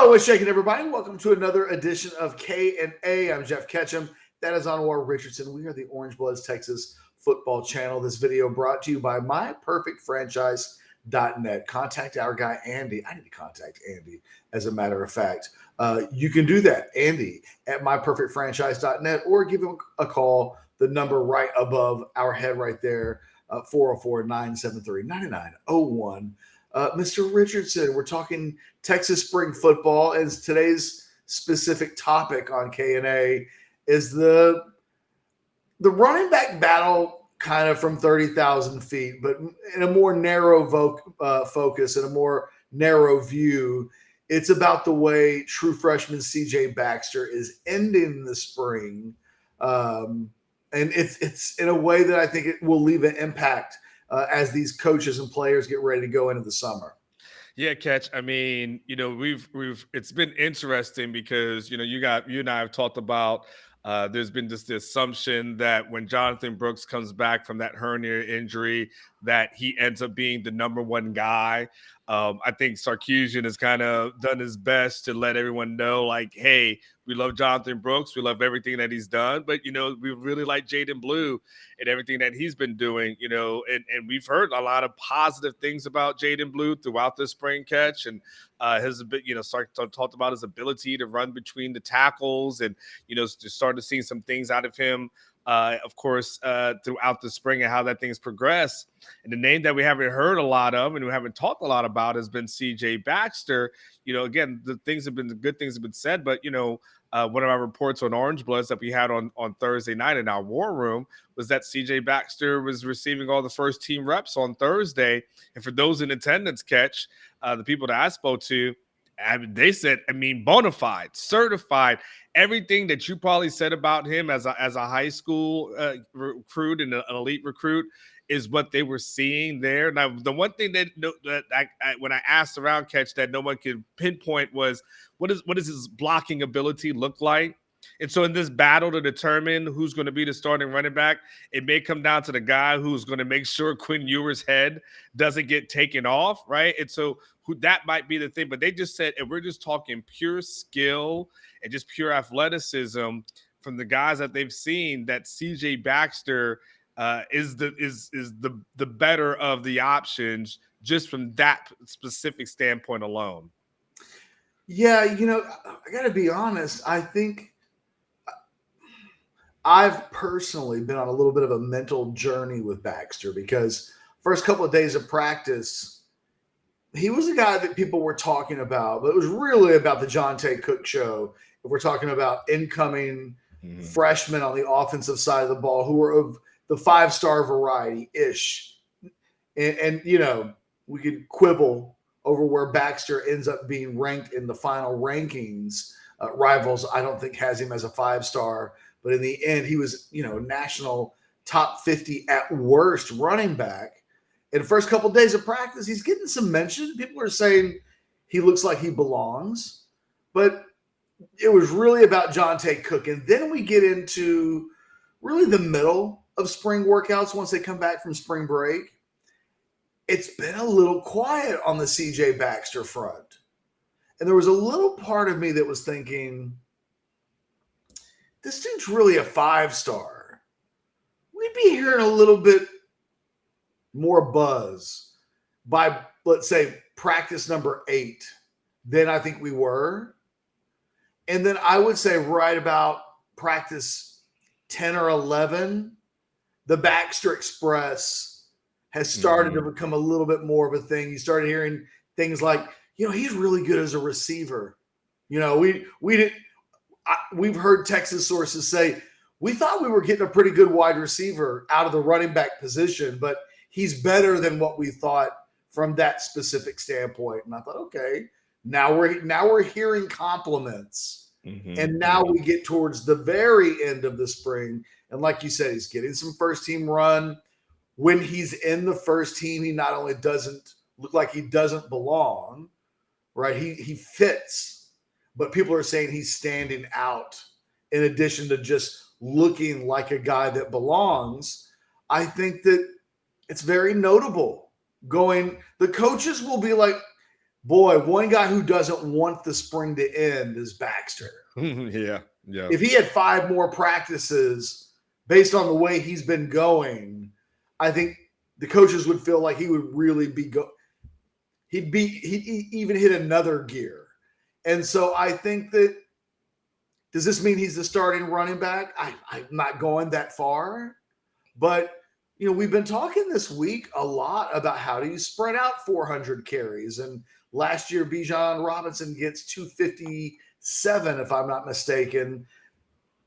What's shaking, everybody? Welcome to another edition of K&A. I'm Jeff Ketchum. That is Anwar Richardson. We are the Orange Bloods Texas Football Channel. This video brought to you by MyPerfectFranchise.net. Contact our guy, Andy. I need to contact Andy, as a matter of fact. You can do that, Andy, at MyPerfectFranchise.net, or give him a call. The number right above our head right there, 404-973-9901. Mr. Richardson, we're talking Texas spring football, and today's specific topic on K&A is the running back battle, kind of from 30,000 feet, but in a more narrow focus and a more narrow view. It's about the way true freshman C.J. Baxter is ending the spring, and it's in a way that I think it will leave an impact as these coaches and players get ready to go into the summer. Yeah, Catch. I mean, it's been interesting because, you and I have talked about there's been just the assumption that when Jonathan Brooks comes back from that hernia injury, that he ends up being the number one guy. I think Sarkisian has kind of done his best to let everyone know, like, hey, we love Jonathan Brooks. We love everything that he's done. But, we really like Jaden Blue and everything that he's been doing, and we've heard a lot of positive things about Jaden Blue throughout the spring, Catch. And his Sark talked about his ability to run between the tackles and, to start to see some things out of him. Of course, throughout the spring and how that thing's progressed. And the name that we haven't heard a lot of and we haven't talked a lot about has been C.J. Baxter. Again, the good things have been said, but, one of our reports on Orange Bloods that we had on Thursday night in our war room was that C.J. Baxter was receiving all the first team reps on Thursday. And for those in attendance, Catch, the people that I spoke to, they said, bona fide, certified, everything that you probably said about him as a high school recruit and an elite recruit is what they were seeing there. Now, the one thing that when I asked around, Catch, that no one could pinpoint was what does his blocking ability look like? And so in this battle to determine who's going to be the starting running back, it may come down to the guy who's going to make sure Quinn Ewer's head doesn't get taken off, right? And so that might be the thing. But they just said, and we're just talking pure skill and just pure athleticism from the guys that they've seen, that C.J. Baxter is the better of the options just from that specific standpoint alone. Yeah, I got to be honest. I think I've personally been on a little bit of a mental journey with Baxter because first couple of days of practice, he was a guy that people were talking about, but it was really about the Jonte Cook show. If we're talking about incoming freshmen on the offensive side of the ball who were of the five-star variety-ish. And we could quibble over where Baxter ends up being ranked in the final rankings. Rivals, I don't think, has him as a five-star. But in the end, he was, national top 50 at worst running back. In the first couple of days of practice, he's getting some mention. People are saying he looks like he belongs. But it was really about Jonte Cook. And then we get into really the middle of spring workouts once they come back from spring break. It's been a little quiet on the C.J. Baxter front. And there was a little part of me that was thinking, this dude's really a five-star. We'd be hearing a little bit more buzz by, let's say, practice number 8 than I think we were. And then I would say right about practice 10 or 11, the Baxter Express has started to become a little bit more of a thing. You started hearing things like, he's really good as a receiver. We've heard Texas sources say, we thought we were getting a pretty good wide receiver out of the running back position, but he's better than what we thought from that specific standpoint. And I thought, okay, now we're hearing compliments. And now we get towards the very end of the spring. And like you said, he's getting some first team run. When he's in the first team, he not only doesn't look like he doesn't belong, right? He fits, but people are saying he's standing out in addition to just looking like a guy that belongs. I think that it's very notable. The coaches will be like, Boy, one guy who doesn't want the spring to end is Baxter. Yeah. Yeah. If he had 5 more practices based on the way he's been going, I think the coaches would feel like he would really be he'd even hit another gear. And so I think that, does this mean he's the starting running back? I'm not going that far, but we've been talking this week a lot about how do you spread out 400 carries, and last year Bijan Robinson gets 257, if I'm not mistaken.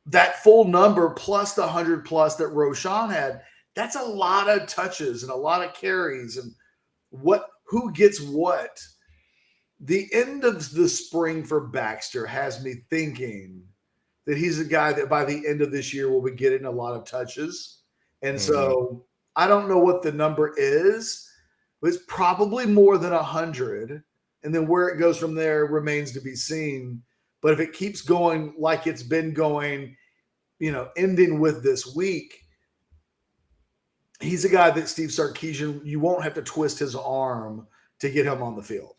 That full number plus the 100 plus that Roshan had, that's a lot of touches and a lot of carries, and who gets what. The end of the spring for Baxter has me thinking that he's a guy that by the end of this year will be getting a lot of touches. And so I don't know what the number is, but it's probably more than 100. And then where it goes from there remains to be seen. But if it keeps going like it's been going, ending with this week, he's a guy that Steve Sarkisian, you won't have to twist his arm to get him on the field.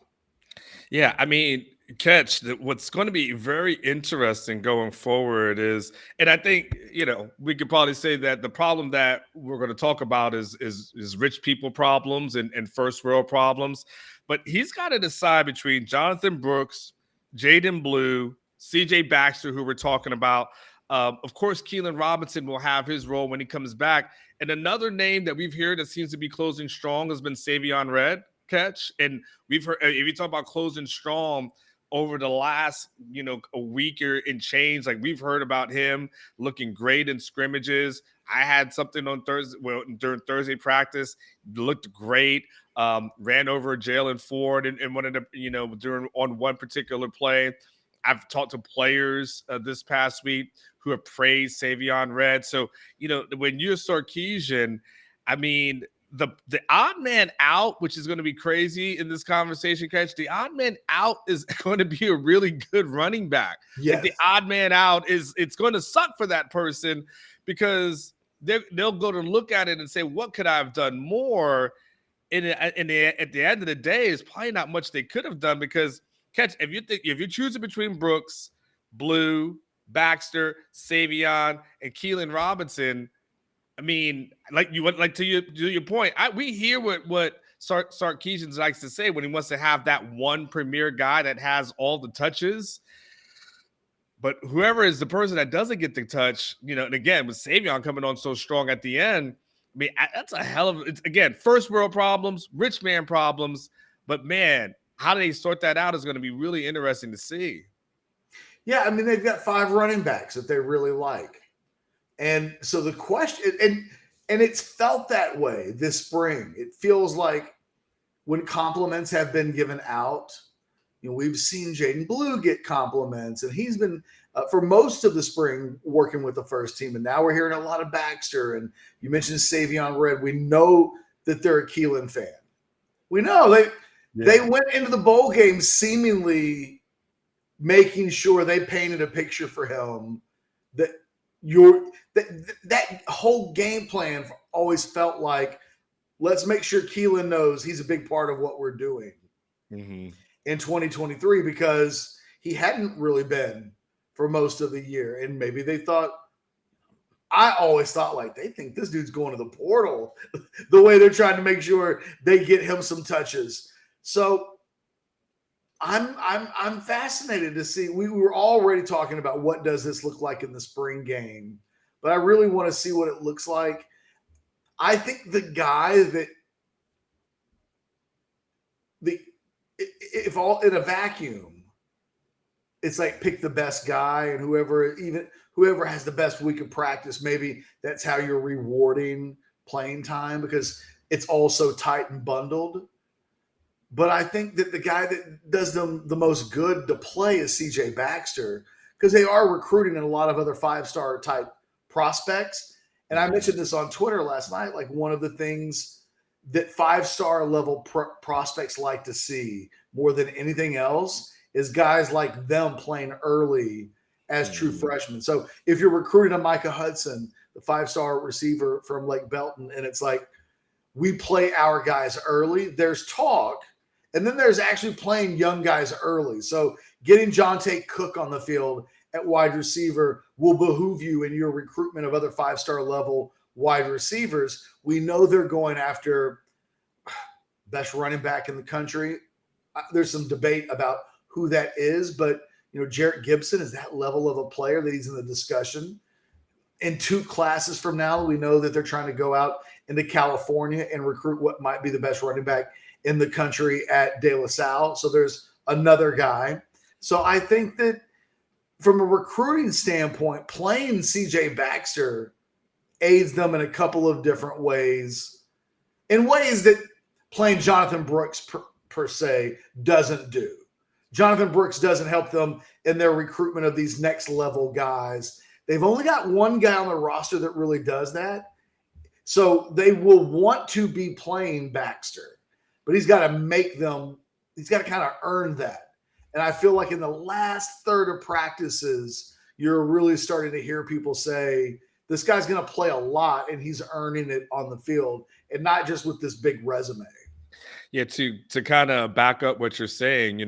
Yeah, I mean, Catch, what's going to be very interesting going forward is, and I think we could probably say that the problem that we're going to talk about is rich people problems and first world problems, but he's got to decide between Jonathan Brooks, Jaden Blue, C.J. Baxter, who we're talking about. Of course, Keelan Robinson will have his role when he comes back, and another name that we've heard that seems to be closing strong has been Savion Red. Catch, and we've heard, if you talk about closing strong over the last a week or in change, like we've heard about him looking great in scrimmages. I had something on Thursday, during Thursday practice, looked great. Ran over Jalen Ford and one of the during on one particular play. I've talked to players this past week who have praised Savion Red. So when you're Sarkisian, I mean, the odd man out, which is going to be crazy in this conversation, Catch, the odd man out is going to be a really good running back. Yes. Like the odd man out it's going to suck for that person, because they'll go to look at it and say, what could I have done more? And at the end of the day, it's probably not much they could have done, because Catch, if you're choosing between Brooks, Blue, Baxter, Savion, and Keelan Robinson, I mean, to your point, we hear what Sarkisian likes to say when he wants to have that one premier guy that has all the touches. But whoever is the person that doesn't get the touch, and again, with Savion coming on so strong at the end, I mean, that's a hell of it's again, first world problems, rich man problems. But man, how do they sort that out is going to be really interesting to see. Yeah, I mean, they've got 5 running backs that they really like. And so the question, and it's felt that way this spring. It feels like when compliments have been given out, we've seen Jaden Blue get compliments, and he's been for most of the spring working with the first team. And now we're hearing a lot of Baxter, and you mentioned Savion Red. We know that they're a Keelan fan. We know they went into the bowl game seemingly making sure they painted a picture for him that that whole game plan always felt like, let's make sure Keelan knows he's a big part of what we're doing in 2023, because he hadn't really been for most of the year. And maybe they thought, I always thought, like, they think this dude's going to the portal the way they're trying to make sure they get him some touches. So I'm fascinated to see. We were already talking about what does this look like in the spring game, but I really want to see what it looks like. I think the guy that if all in a vacuum, it's like pick the best guy, and whoever has the best week of practice, maybe that's how you're rewarding playing time, because it's all so tight and bundled. But I think that the guy that does them the most good to play is C.J. Baxter, because they are recruiting a lot of other 5-star type prospects. And I mentioned this on Twitter last night, like one of the things that 5-star level prospects like to see more than anything else is guys like them playing early as true freshmen. So if you're recruiting a Micah Hudson, the 5-star receiver from Lake Belton, and it's like, we play our guys early, there's talk. And then there's actually playing young guys early. So getting Jonte Cook on the field at wide receiver will behoove you in your recruitment of other 5-star level wide receivers. We know they're going after best running back in the country. There's some debate about who that is, but Jarrett Gibson is that level of a player that he's in the discussion. In 2 classes from now, we know that they're trying to go out into California and recruit what might be the best running back in the country at De La Salle. So there's another guy. So I think that from a recruiting standpoint, playing CJ Baxter aids them in a couple of different ways, in ways that playing Jonathan Brooks per se doesn't do. Jonathan Brooks doesn't help them in their recruitment of these next level guys. They've only got one guy on the roster that really does that. So they will want to be playing Baxter, but he's got to kind of earn that. And I feel like in the last third of practices, you're really starting to hear people say, this guy's going to play a lot and he's earning it on the field and not just with this big resume. Yeah, to kind of back up what you're saying,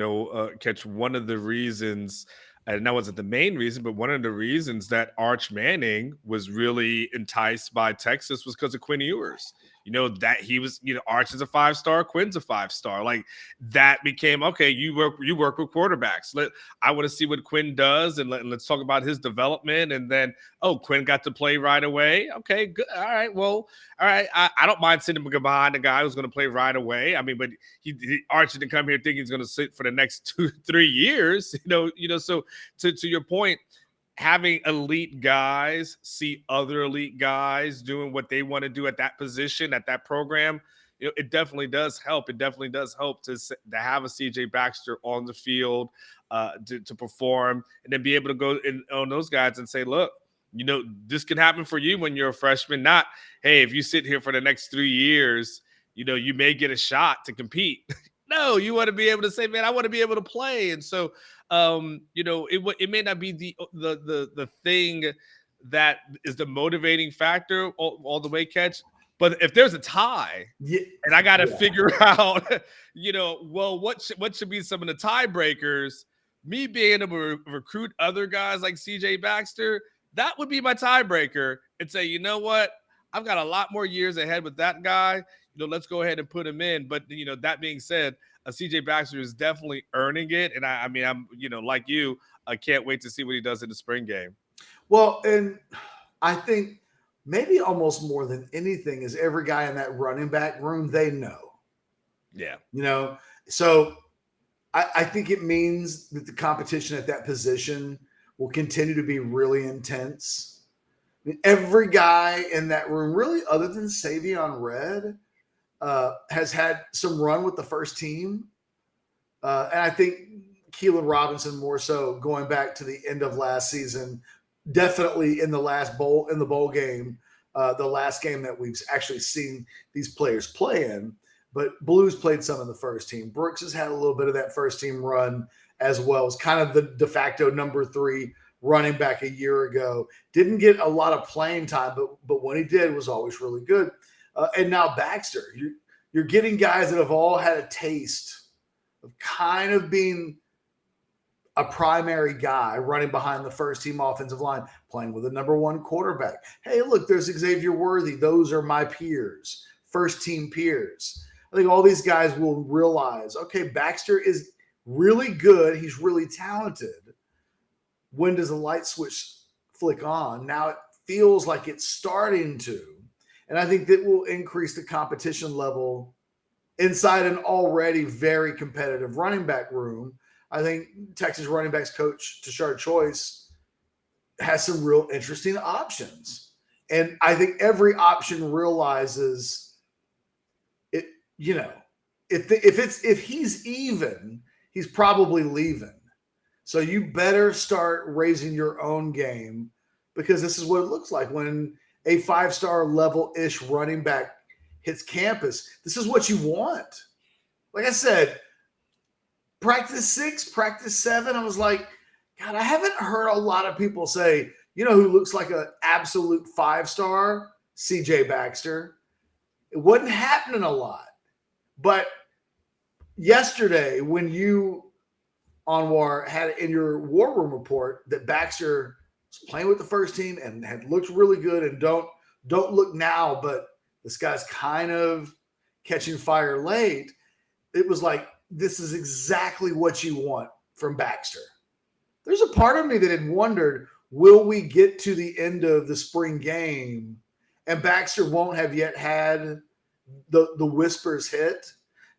Catch, one of the reasons, and that wasn't the main reason, but one of the reasons that Arch Manning was really enticed by Texas was because of Quinn Ewers. That he was, Arch is a 5-star, Quinn's a 5-star. Like that became, okay, you work with quarterbacks. I want to see what Quinn does, and let's talk about his development. And then, Quinn got to play right away. Okay, good. All right. Well, all right. I don't mind sitting behind a guy who's going to play right away. I mean, but Arch didn't come here thinking he's going to sit for the next 2-3 years. So to your point, having elite guys see other elite guys doing what they want to do at that position, at that program, it definitely does help. It definitely does help to have a CJ Baxter on the field to perform, and then be able to go on those guys and say, look, this can happen for you when you're a freshman. Not, hey, if you sit here for the next 3 years, you may get a shot to compete. No, you want to be able to say, man, I want to be able to play. And so, it may not be the thing that is the motivating factor all the way, Catch. But if there's a tie, and I got to figure out, what should be some of the tiebreakers, me being able to recruit other guys like CJ Baxter, that would be my tiebreaker, and say, you know what? I've got a lot more years ahead with that guy. Let's go ahead and put him in. But, that being said, CJ Baxter is definitely earning it. And I'm, like you, I can't wait to see what he does in the spring game. Well, and I think maybe almost more than anything is every guy in that running back room, they know. Yeah. So I think it means that the competition at that position will continue to be really intense. I mean, every guy in that room, really, other than Savion Red, has had some run with the first team. And I think Keelan Robinson more so going back to the end of last season, definitely in the bowl game, the last game that we've actually seen these players play in. But Blues played some of the first team. Brooks has had a little bit of that first team run as well. As kind of the de facto number 3 running back a year ago. Didn't get a lot of playing time, but when he did, was always really good. And now Baxter, you're getting guys that have all had a taste of kind of being a primary guy running behind the first team offensive line, playing with a number 1 quarterback. Hey, look, there's Xavier Worthy. Those are my peers, first team peers. I think all these guys will realize, okay, Baxter is really good. He's really talented. When does the light switch flick on? Now it feels like it's starting to. And I think that will increase the competition level inside an already very competitive running back room. I think Texas running backs coach Tashard Choice has some real interesting options. And I think every option realizes it, if he's even, he's probably leaving. So you better start raising your own game, because this is what it looks like when a 5-star level-ish running back hits campus. This is what you want. Like I said, practice 6, practice 7, I was like, God, I haven't heard a lot of people say, who looks like an absolute 5-star? CJ Baxter. It wasn't happening a lot. But yesterday when you, Anwar, had in your war room report that Baxter was playing with the first team and had looked really good, and don't look now, but this guy's kind of catching fire late. It was like, this is exactly what you want from Baxter. There's a part of me that had wondered, will we get to the end of the spring game and Baxter won't have yet had the whispers hit?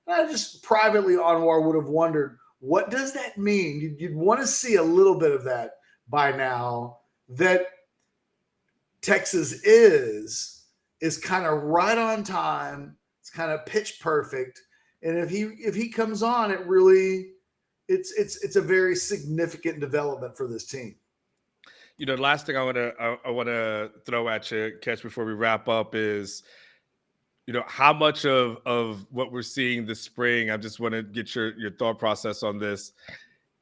And I just privately, Anwar, would have wondered, what does that mean? You'd want to see a little bit of that by now, that Texas is kind of right on time. It's kind of pitch perfect. And if he comes on, it really it's a very significant development for this team. The last thing I want to throw at you, Catch, before we wrap up is, how much of what we're seeing this spring. I just want to get your thought process on this.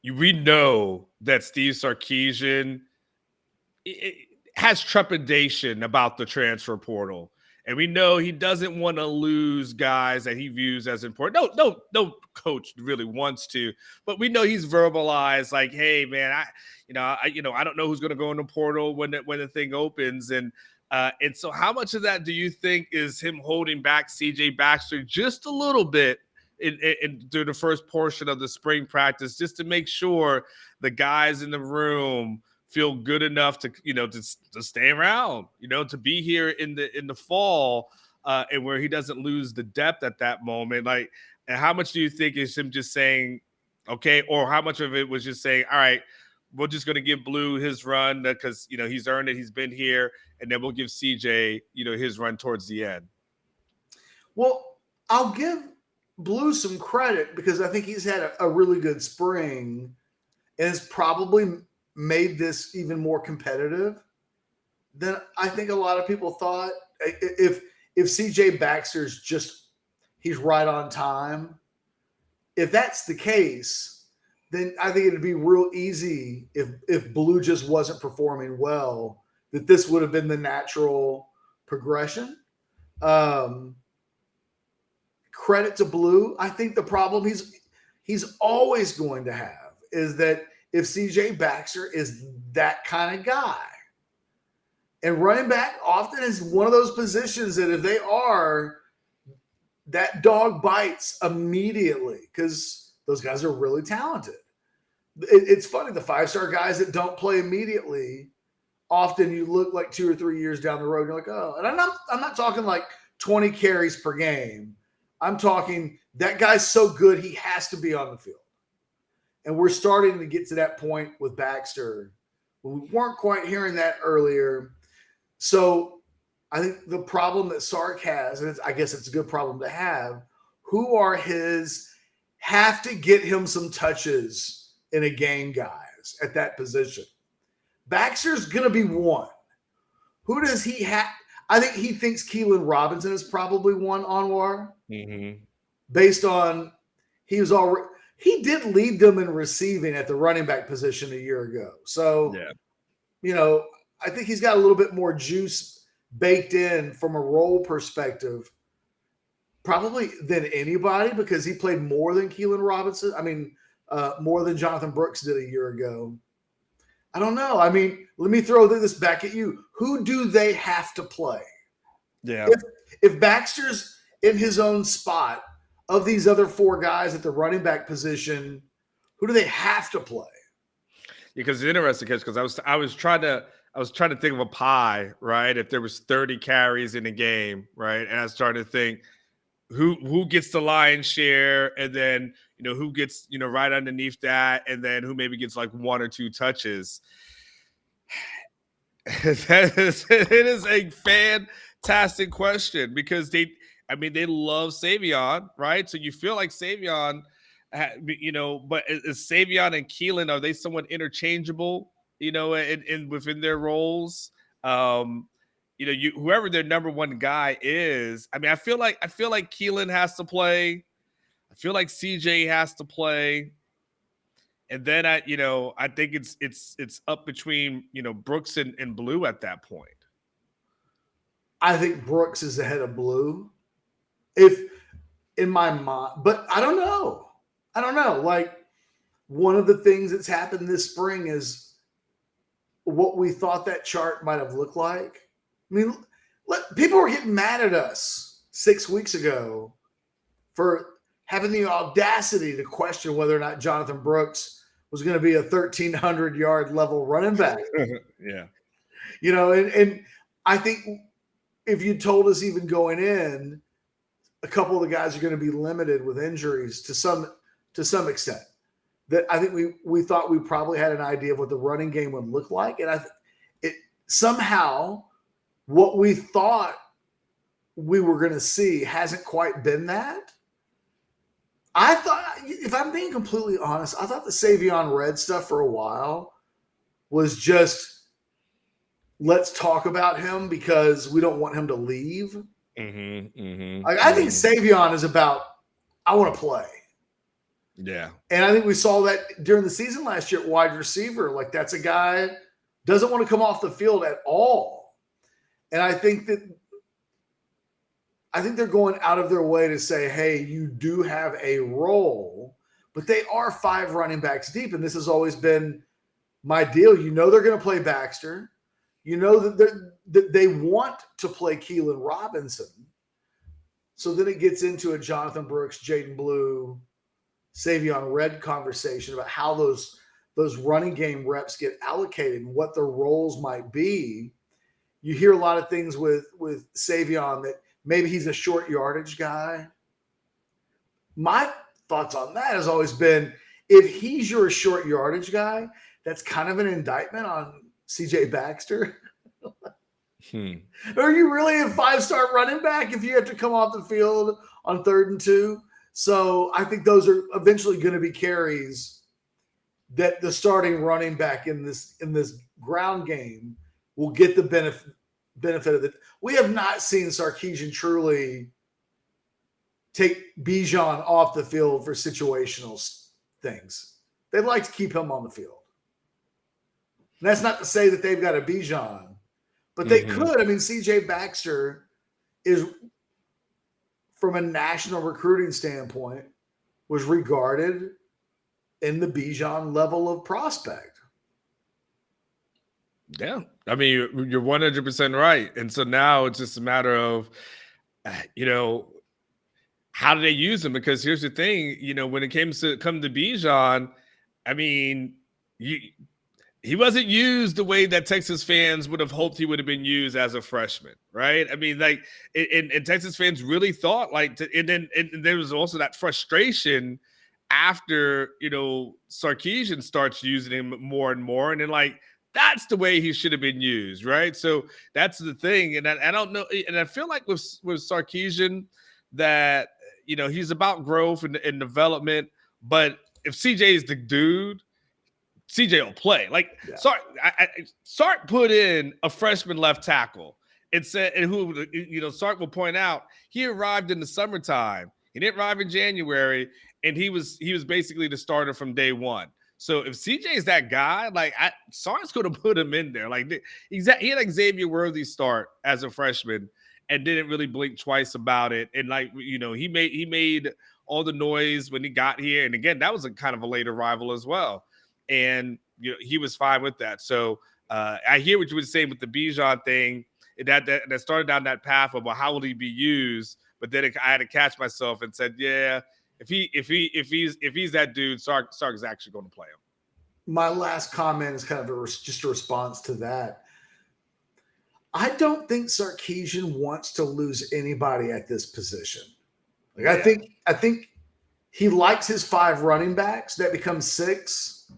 We know that Steve Sarkisian has trepidation about the transfer portal. And we know he doesn't want to lose guys that he views as important. No coach really wants to, but we know he's verbalized like, "Hey, man, I don't know who's going to go in the portal when the thing opens." And so, how much of that do you think is him holding back C.J. Baxter just a little bit through the first portion of the spring practice, just to make sure the guys in the room feel good enough to stay around, to be here in the fall, and where he doesn't lose the depth at that moment? Like, and how much do you think is him just saying, okay, or how much of it was just saying, all right, we're just going to give Blue his run because he's earned it, he's been here, and then we'll give CJ his run towards the end? Well, I'll give Blue some credit because I think he's had a really good spring and has probably made this even more competitive than I think a lot of people thought. If CJ Baxter's he's right on time, if that's the case, then I think it'd be real easy if Blue just wasn't performing well, that this would have been the natural progression. Credit to Blue. I think the problem he's always going to have is that if CJ Baxter is that kind of guy, and running back often is one of those positions that if they are, that dog bites immediately because those guys are really talented. It's funny, the 5-star guys that don't play immediately, often you look like 2 or 3 years down the road, you're like, oh, and I'm not talking like 20 carries per game. I'm talking that guy's so good he has to be on the field. And we're starting to get to that point with Baxter. We weren't quite hearing that earlier. So I think the problem that Sark has, and I guess it's a good problem to have, who are his have to get him some touches in a game guys at that position? Baxter's going to be one. Who does he have? I think he thinks Keelan Robinson is probably one, Anwar, based on he did lead them in receiving at the running back position a year ago. So, I think he's got a little bit more juice baked in from a role perspective, probably than anybody, because he played more than Keelan Robinson. I mean, more than Jonathan Brooks did a year ago. I don't know. I mean, let me throw this back at you. Who do they have to play? Yeah. If Baxter's in his own spot, of these other 4 guys at the running back position, who do they have to play? Because it's interesting, because I was trying to think of a pie, right? If there was 30 carries in a game, right? And I started to think who gets the lion's share, and then who gets right underneath that, and then who maybe gets like 1 or 2 touches. It is a fantastic question because they love Savion, right? So you feel like Savion, but is Savion and Keelan, are they somewhat interchangeable, in within their roles? Whoever their number one guy is. I mean, I feel like Keelan has to play. I feel like CJ has to play. And then I think it's up between Brooks and Blue at that point. I think Brooks is ahead of Blue. If in my mind, but I don't know. I don't know. Like, one of the things that's happened this spring is what we thought that chart might have looked like. I mean, people were getting mad at us 6 weeks ago for having the audacity to question whether or not Jonathan Brooks was going to be a 1,300-yard level running back. Yeah. And I think if you told us even going in, a couple of the guys are going to be limited with injuries to some extent, that I think we thought we probably had an idea of what the running game would look like. And it somehow what we thought we were going to see hasn't quite been that. I thought, if I'm being completely honest, I thought the Savion Red stuff for a while was just, let's talk about him because we don't want him to leave. I think Savion is about, I want to play. Yeah. And I think we saw that during the season last year at wide receiver. Like, that's a guy doesn't want to come off the field at all. And I think they're going out of their way to say, hey, you do have a role, but they are 5 running backs deep. And this has always been my deal. They're going to play Baxter. That they want to play Keelan Robinson. So then it gets into a Jonathan Brooks, Jaden Blue, Savion Red conversation about how those running game reps get allocated and what their roles might be. You hear a lot of things with Savion that maybe he's a short yardage guy. My thoughts on that has always been, if he's your short yardage guy, that's kind of an indictment on CJ Baxter. Are you really a 5-star running back if you have to come off the field on 3rd and 2? So I think those are eventually going to be carries that the starting running back in this ground game will get the benefit of it. We have not seen Sarkisian truly take Bijan off the field for situational things. They'd like to keep him on the field. And that's not to say that they've got a Bijan, but they could. I mean, CJ Baxter is, from a national recruiting standpoint, was regarded in the Bijan level of prospect. Yeah. I mean, you're 100% right. And so now it's just a matter of, how do they use him? Because here's the thing, when it come to Bijan, I mean, he wasn't used the way that Texas fans would have hoped he would have been used as a freshman, right? I mean, like, and Texas fans really thought, and there was also that frustration after, Sarkisian starts using him more and more, and then that's the way he should have been used, right? So that's the thing, and I don't know, and I feel like with Sarkisian that he's about growth and development, but if CJ is the dude, CJ will play. Sark put in a freshman left tackle. Sark will point out, he arrived in the summertime. He didn't arrive in January, and he was basically the starter from day one. So if CJ is that guy, Sark's going to put him in there. He had Xavier Worthy start as a freshman and didn't really blink twice about it. And he made all the noise when he got here. And again, that was a kind of a late arrival as well. And he was fine with that. So I hear what you were saying with the Bijan thing. That started down that path of, well, how will he be used? But then I had to catch myself and said, yeah, if he's that dude, Sark is actually going to play him. My last comment is kind of just a response to that. I don't think Sarkisian wants to lose anybody at this position. I think he likes his 5 running backs. That becomes 6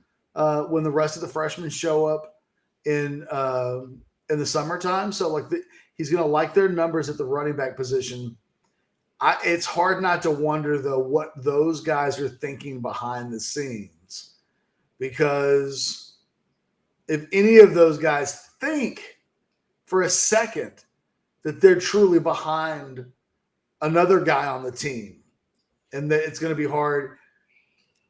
when the rest of the freshmen show up in the summertime. So he's going to like their numbers at the running back position. It's hard not to wonder, though, what those guys are thinking behind the scenes, because if any of those guys think for a second that they're truly behind another guy on the team and that it's going to be hard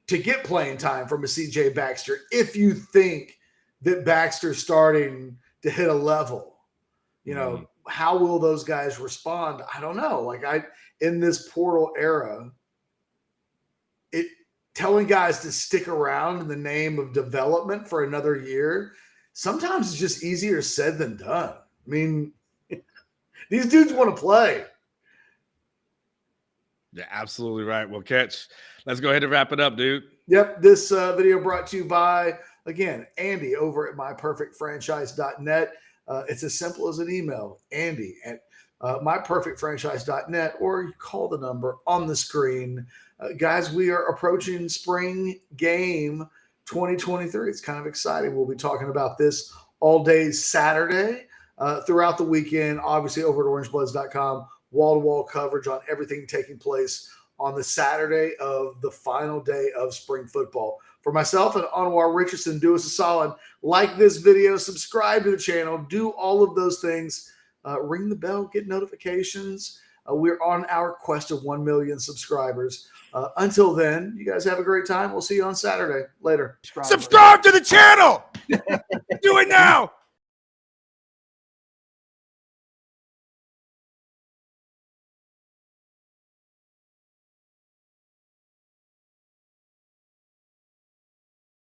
to get playing time from a CJ Baxter, if you think that Baxter's starting to hit a level, how will those guys respond? I don't know. in this portal era, telling guys to stick around in the name of development for another year, sometimes it's just easier said than done. I mean, these dudes want to play. Yeah, absolutely right. Well, Catch, let's go ahead and wrap it up, dude. Yep. This video brought to you by, again, Andy over at myperfectfranchise.net. It's as simple as an email, Andy at myperfectfranchise.net, or you call the number on the screen. Guys, we are approaching spring game 2023. It's kind of exciting. We'll be talking about this all day Saturday, throughout the weekend, obviously over at orangebloods.com, wall-to-wall coverage on everything taking place on the Saturday of the final day of spring football. For myself and Anwar Richardson, do us a solid. Like this video, subscribe to the channel, do all of those things. Ring the bell, get notifications. We're on our quest of 1 million subscribers. Until then, you guys have a great time. We'll see you on Saturday. Later. Subscribe to the channel. Do it now.